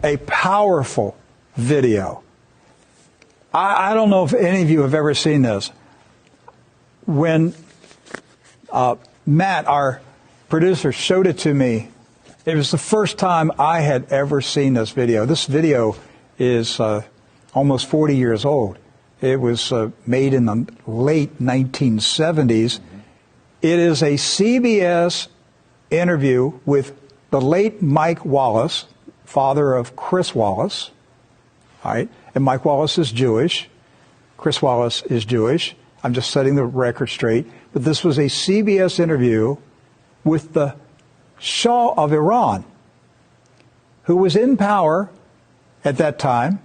a powerful video. I don't know if any of you have ever seen this. When Matt, our producer, showed it to me, it was the first time I had ever seen this video. This video is almost 40 years old. It was made in the late 1970s. It is a CBS interview with the late Mike Wallace, father of Chris Wallace. All right? And Mike Wallace is Jewish. Chris Wallace is Jewish. I'm just setting the record straight. But this was a CBS interview with the Shah of Iran, who was in power at that time.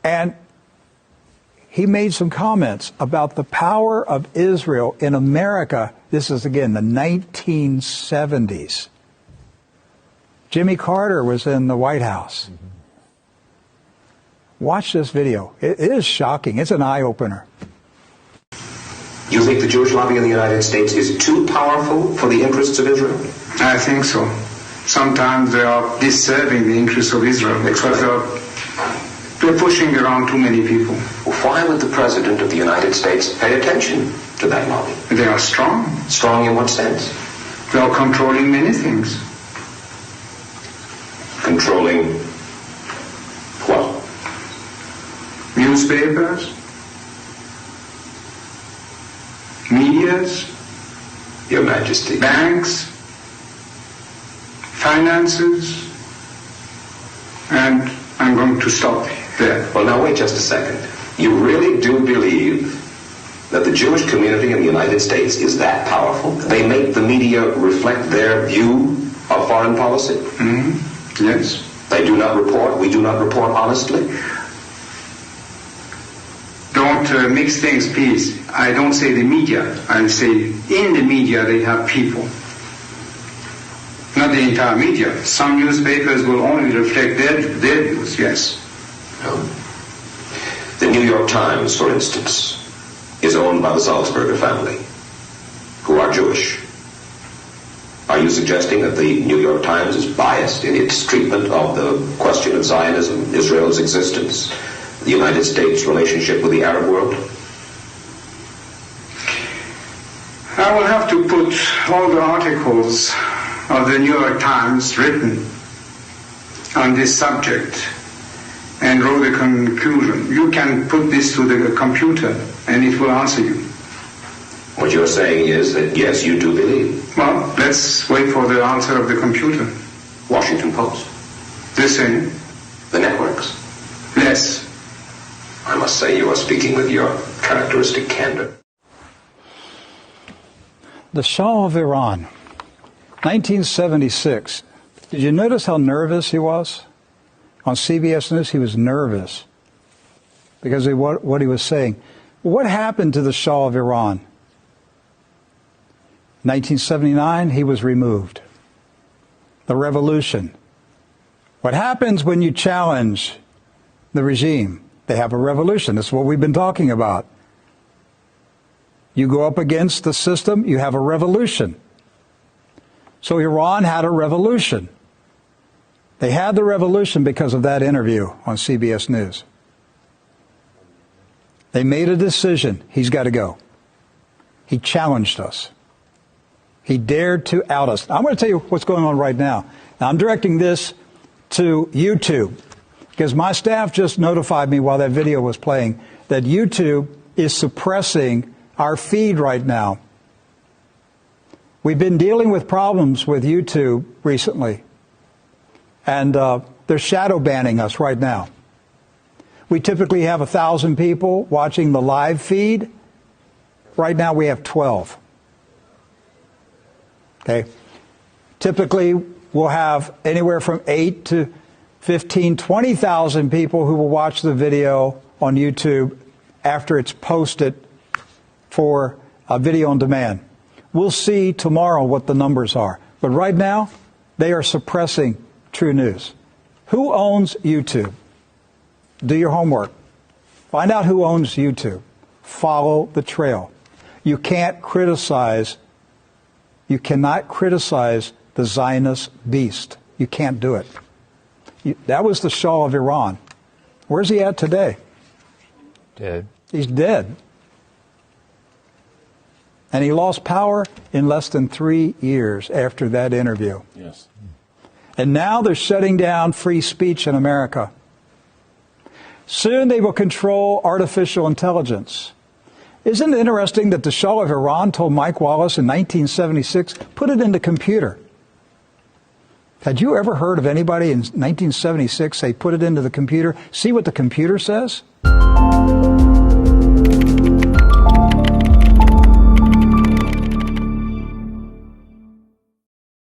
And he made some comments about the power of Israel in America. This is, again, the 1970s. Jimmy Carter was in the White House. Watch this video. It is shocking. It's an eye-opener. You think the Jewish lobby in the United States is too powerful for the interests of Israel? I think so. Sometimes they are disserving the interests of Israel because they're pushing around too many people. Why would the President of the United States pay attention to that lobby? They are strong. Strong in what sense? They are controlling many things. Controlling what? Newspapers, medias, Your Majesty. banks, finances, and I'm going to stop there. Well, now wait just a second. You really do believe that the Jewish community in the United States is that powerful? They make the media reflect their view of foreign policy? Mm-hmm. Yes. They do not report, we do not report honestly? Don't mix things, please. I don't say the media. I say in the media they have people. Not the entire media. Some newspapers will only reflect their views, yes. No. The New York Times, for instance, is owned by the Sulzberger family, who are Jewish. Are you suggesting that the New York Times is biased in its treatment of the question of Zionism, Israel's existence, the United States' relationship with the Arab world? I will have to put all the articles of the New York Times written on this subject and draw the conclusion. You can put this to the computer and it will answer you. What you're saying is that, yes, you do believe. Well, let's wait for the answer of the computer. Washington Post? The same. The networks? Yes. I must say you are speaking with your characteristic candor. The Shah of Iran, 1976. Did you notice how nervous he was? On CBS News, he was nervous because of what he was saying. What happened to the Shah of Iran? 1979, he was removed. The revolution. What happens when you challenge the regime? They have a revolution. That's what we've been talking about. You go up against the system, you have a revolution. So Iran had a revolution. They had the revolution because of that interview on CBS News. They made a decision. He's got to go. He challenged us. He dared to out us. I'm going to tell you what's going on right now. Now, I'm directing this to YouTube because my staff just notified me while that video was playing that YouTube is suppressing our feed right now. We've been dealing with problems with YouTube recently, and they're shadow banning us right now. We typically have 1,000 people watching the live feed. Right now we have 12. Okay. Typically we'll have anywhere from 8 to 15, 20,000 people who will watch the video on YouTube after it's posted for a video on demand. We'll see tomorrow what the numbers are. But right now, they are suppressing True News. Who owns YouTube? Do your homework. Find out who owns YouTube. Follow the trail. You cannot criticize the Zionist beast. You can't do it. That was the Shah of Iran. Where's he at today? Dead. He's dead. And he lost power in less than 3 years after that interview. Yes. And now they're shutting down free speech in America. Soon they will control artificial intelligence. Isn't it interesting that the Shah of Iran told Mike Wallace in 1976, put it in the computer? Had you ever heard of anybody in 1976 say, put it into the computer, see what the computer says?